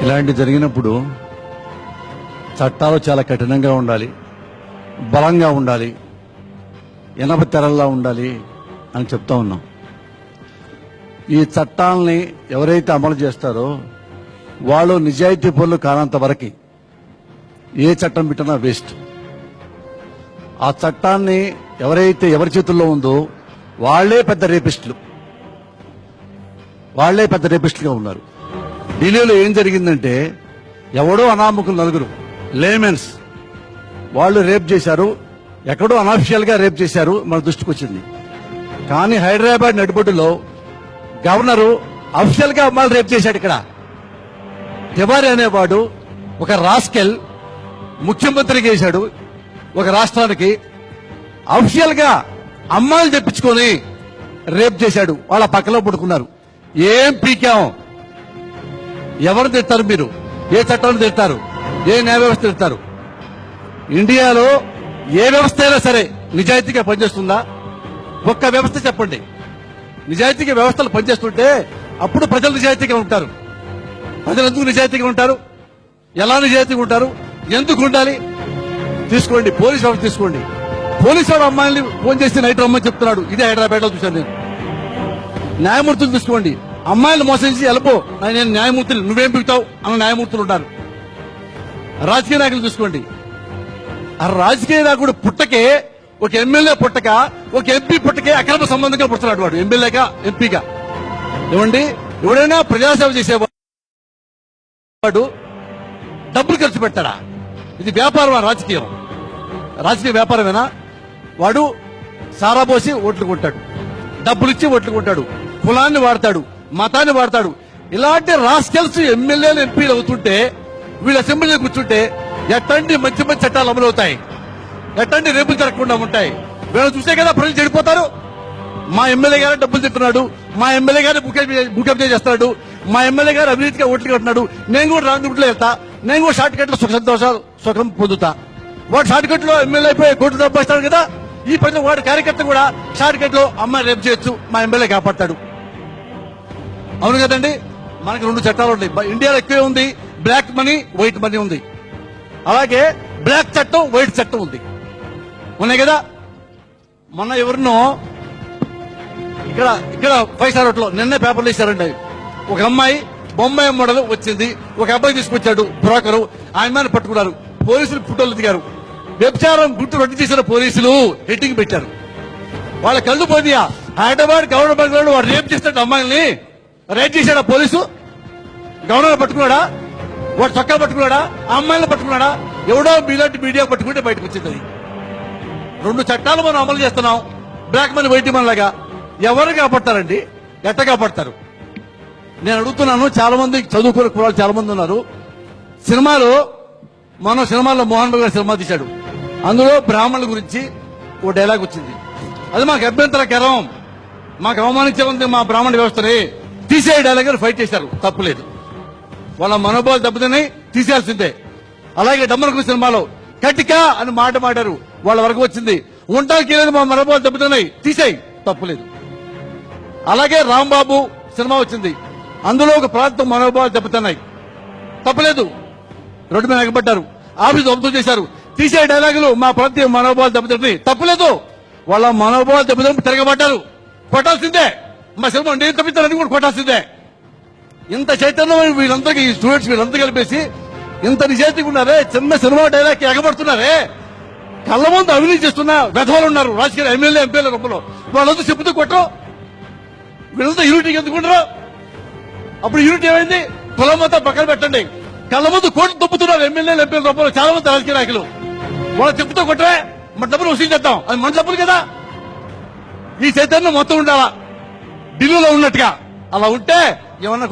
ఇలాంటి జరిగినప్పుడు చట్టాలు చాలా కఠినంగా ఉండాలి, బలంగా ఉండాలి, ఇనప తెరల్లా ఉండాలి అని చెప్తా ఉన్నాం. ఈ చట్టాలని ఎవరైతే అమలు చేస్తారో వాళ్ళు నిజాయితీ పనులు కానంత వరకు ఏ చట్టం పెట్టినా వేస్ట్. ఆ చట్టాన్ని ఎవరి చేతుల్లో ఉందో వాళ్లే పెద్ద రేపిస్టులుగా ఉన్నారు. ఢిల్లీలో ఏం జరిగిందంటే ఎవడో అనామకులు నలుగురు లేమెన్స్ వాళ్ళు రేప్ చేశారు, ఎక్కడో అన్అఫిషియల్ గా రేప్ చేశారు, మన దృష్టికి వచ్చింది. కానీ హైదరాబాద్ నడిబొడ్డులో గవర్నరు అఫిషియల్ గా అమ్మాయిలు రేప్ చేశాడు. ఇక్కడ తివారీ అనేవాడు ఒక రాస్కెల్ ముఖ్యమంత్రికి వేశాడు ఒక రాష్ట్రానికి, అఫిషియల్ గా అమ్మాయిలు తెప్పించుకొని రేప్ చేశాడు. వాళ్ళ పక్కలో పడుకున్నారు. ఏం పీకాం? ఎవరు తిడతారు మీరు? ఏ చట్టాన్ని తిడతారు? ఏ న్యాయ వ్యవస్థ తిడతారు? ఇండియాలో ఏ వ్యవస్థ అయినా సరే నిజాయితీగా పనిచేస్తుందా? ఒక్క వ్యవస్థ చెప్పండి. నిజాయితీగా వ్యవస్థలు పనిచేస్తుంటే అప్పుడు ప్రజలు నిజాయితీగా ఉంటారు. ప్రజలు ఎందుకు నిజాయితీగా ఉంటారు? ఎలా నిజాయితీగా ఉంటారు? ఎందుకు ఉండాలి? తీసుకోండి, పోలీసు వ్యవస్థ తీసుకోండి. పోలీసు వాడు అమ్మాయిని ఫోన్ చేసి నైట్ రమ్మని చెప్తున్నాడు. ఇదే హైదరాబాద్ లో చూశాను నేను. న్యాయమూర్తులు తీసుకోండి, అమ్మాయిలు మోసం చేసి వెళ్ళిపో, నేను న్యాయమూర్తులు నువ్వేం పిగుతావు అన్న న్యాయమూర్తులు ఉంటారు. రాజకీయ నాయకులు తీసుకోండి, ఆ రాజకీయ నాయకుడు పుట్టకే, ఒక ఎమ్మెల్యే పుట్టక, ఒక ఎంపీ పుట్టకే అక్రమ సంబంధంగా పుడుతున్నాడు వాడు, ఎమ్మెల్యేగా ఎంపీగా. ఏమండి, ఎవడైనా ప్రజాసేవ చేసేవాడు డబ్బులు ఖర్చు పెడతాడా? ఇది వ్యాపారమా? రాజకీయ వ్యాపారమేనా? వాడు సారా పోసి ఓట్లు కొంటాడు, డబ్బులిచ్చి ఓట్లు కొంటాడు, కులాన్ని వాడతాడు, మతాన్ని వాడతాడు. ఇలాంటి రాస్కెల్స్ ఎమ్మెల్యేలు ఎంపీలు అవుతుంటే, వీళ్ళు అసెంబ్లీలో కూర్చుంటే ఎట్టండి మంచి మంచి చట్టాలు అమలు అవుతాయి, ఎట్టండి రేపులు జరగకుండా ఉంటాయి. వీళ్ళు చూసే కదా ప్రజలు చెడిపోతారు. మా ఎమ్మెల్యే గారు డబ్బులు తింటున్నాడు, మా ఎమ్మెల్యే గారు బుకప్ చేస్తున్నాడు, మా ఎమ్మెల్యే గారు అవినీతిగా ఓట్లు కట్టున్నాడు, నేను కూడా రాంగ్ రూట్లో వెళ్తా, నేను కూడా షార్ట్ కట్ లో సుఖం పొందుతా. వాడు షార్ట్ కట్ లో ఎమ్మెల్యే అయిపోయి కోర్టు తప్పిస్తాడు కదా. ఈ ప్రజలు వాడి కార్యకర్త కూడా షార్ట్ కట్ లో అమ్మాయి రేపు చేయొచ్చు, మా ఎమ్మెల్యే కాపాడతాడు. అవును కదండి. మనకి రెండు చట్టాలు ఉన్నాయి. ఇండియాలో ఎక్కువే ఉంది, బ్లాక్ మనీ, వైట్ మనీ ఉంది. అలాగే బ్లాక్ చట్టం, వైట్ చట్టం ఉంది, ఉన్నాయి కదా. మొన్న ఎవరినో ఇక్కడ 5 స్టార్ హోటల్ నిన్నే పేపర్లు ఇచ్చారండి. ఒక అమ్మాయి బొంబాయి మోడల్ వచ్చింది, ఒక అబ్బాయి తీసుకొచ్చాడు బ్రోకరు, ఆయన పట్టుకున్నారు. పోలీసులు ఫోటోలు దిగారు. వ్యభిచారం గుర్తు రద్దు చేసిన పోలీసులు హెడ్డింగ్ పెట్టారు. వాళ్ళ కళ్ళు పోనీయా? హైదరాబాద్ గవర్నర్ వాడు రేప్ చేస్తాడు, అమ్మాయిల్ని రేప్ చేశాడా పోలీసు? గవర్నర్ పట్టుకున్నాడా? వాడు చొక్కా పట్టుకున్నాడా? అమ్మాయిలను పట్టుకున్నాడా? ఎవడో మీలాంటి మీడియా పట్టుకుంటే బయటకు వచ్చింది. అది రెండు చట్టాలు మనం అమలు చేస్తున్నాం, బ్లాక్ మనీ వైట్ మనీ లాగా. ఎవరు కాపాడతారండి? ఎట్ట కాపాడతారు? నేను అడుగుతున్నాను. చాలా మంది చదువుకునే కుర్రాళ్ళు చాలా మంది ఉన్నారు. మన సినిమాలో మోహన్ బాబు గారు సినిమా తీశాడు. అందులో బ్రాహ్మణుల గురించి ఓ డైలాగ్ వచ్చింది. అది మాకు అభ్యంతరకరం, మాకు అవమానించే ఉంది మా బ్రాహ్మణ వ్యవస్థని, తీసే డైలాగ్ ఫైట్ చేశారు. తప్పులేదు, వాళ్ళ మనోభావాలు దెబ్బతిని తీసేయాల్సిందే. అలాగే డమ్మరకు సినిమాలో కటికా అని మాట మాడారు, వాళ్ళ వరకు వచ్చింది. ఉంటాకి లేదు, మా మనోభావాలు దెబ్బతిన్నాయి, తీసేయి, తప్పులేదు. అలాగే రాంబాబు సినిమా వచ్చింది, అందులో ఒక ప్రాంతం మనోభావాలు దెబ్బతిన్నాయి, తప్పలేదు. రోడ్డు మీద ఎగబడ్డారు, ఆఫీసు ధ్వంసం చేశారు, తీసే డైలాగులు మా ప్రాంతీయ మనోభావాలు దెబ్బతిన్నాయి, తప్పలేదు. వాళ్ళ మనోభావాలు దెబ్బతిని తిరగబడ్డారు, కొట్టాల్సిందే. మా సినిమా నేను తప్పిస్తానని కూడా కొట్టాల్సిందే. ఇంత చైతన్యం వీళ్ళందరికీ, ఈ స్టూడెంట్స్ వీళ్ళంతా కలిపేసి ఇంత నిజాయితీగా ఉన్నారే, చిన్న సినిమా డైలాగ్ ఎగబడుతున్నారే. కళ్ళ ముందు అవినీతి చేస్తున్న వెధవలు ఉన్నారు రాజకీయ ఎమ్మెల్యే ఎంపీల రూపంలో. వాళ్ళంతా చెప్పుతూ కొట్టరు, వీళ్ళంతా యూనిటీకి ఎందుకుంటారు? అప్పుడు యూనిటీ ఏమైంది? కులం అంతా పక్కన పెట్టండి. కళ్ళ ముందు కోట్లు తప్పుతున్నారు ఎమ్మెల్యేలు ఎంపీల రూపంలో చాలా మంది రాజకీయ నాయకులు. వాళ్ళ చెప్పుతో కొట్టరే, మన డబ్బులు వసూలు చేద్దాం, అది మన డబ్బులు కదా. ఈ చైతన్యం మొత్తం ఉండాలా ఢిల్లీలో ఉన్నట్టుగా. అలా ఉంటే ఏమన్నా